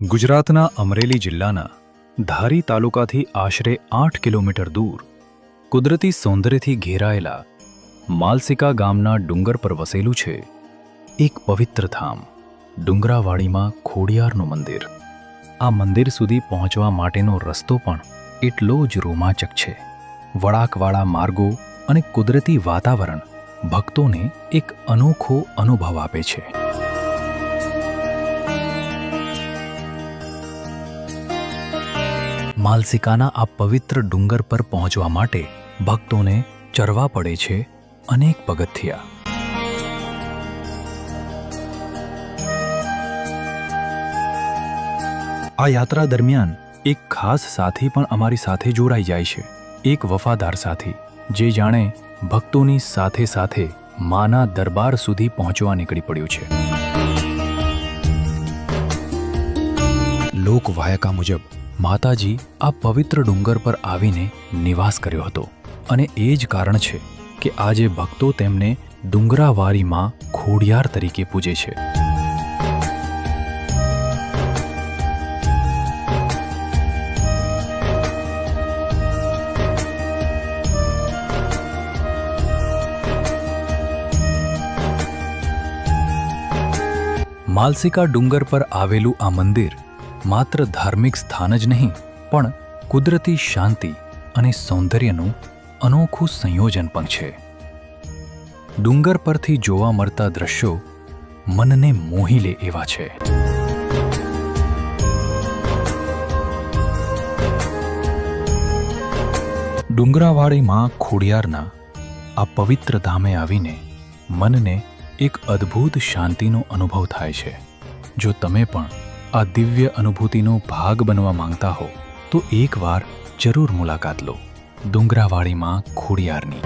ગુજરાતના અમરેલી જિલ્લાના ધારી તાલુકાથી આશરે 8 કિલોમીટર દૂર કુદરતી સૌંદર્યથી ઘેરાયેલા માલસિકા ગામના ડુંગર પર વસેલું છે એક પવિત્ર ધામ ડુંગરાવાડીમાં ખોડિયારનું મંદિર. આ મંદિર સુધી પહોંચવા માટેનો રસ્તો પણ એટલો જ રોમાંચક છે. વળાંકવાળા માર્ગો અને કુદરતી વાતાવરણ ભક્તોને એક અનોખો અનુભવ આપે છે. માલસિકાના આ પવિત્ર ડુંગર પર પહોંચવા માટે ભક્તોને ચડવા પડે છે અનેક પગથિયા. આ યાત્રા દરમિયાન એક ખાસ સાથી પણ અમારી સાથે જોડાઈ જાય છે. એક વફાદાર સાથી જે જાણે ભક્તોની સાથે સાથે માના દરબાર સુધી પહોંચવા નીકળી પડ્યું છે. લોકવાયકા મુજબ માતાજી આ પવિત્ર ડુંગર પર આવીને નિવાસ કર્યો હતો અને એ જ કારણ છે કે આજે ભક્તો તેમને ડુંગરાવારીમાં ખોડિયાર તરીકે પૂજે છે. માલસિકા ડુંગર પર આવેલું આ મંદિર માત્ર ધાર્મિક સ્થાન જ નહીં પણ કુદરતી શાંતિ અને સૌંદર્યનું અનોખું સંયોજન પણ છે. ડુંગર પરથી જોવા મળતા દ્રશ્યો મનને મોહી લે એવા છે. ડુંગરાવાડીમાં ખોડિયારના આ પવિત્ર ધામે આવીને મનને એક અદ્ભુત શાંતિનો અનુભવ થાય છે. જો તમે પણ આ દિવ્ય અનુભૂતિનો ભાગ બનવા માંગતા હો તો એકવાર જરૂર મુલાકાત લો ડુંગરાવાડીમાં ખોડિયારની.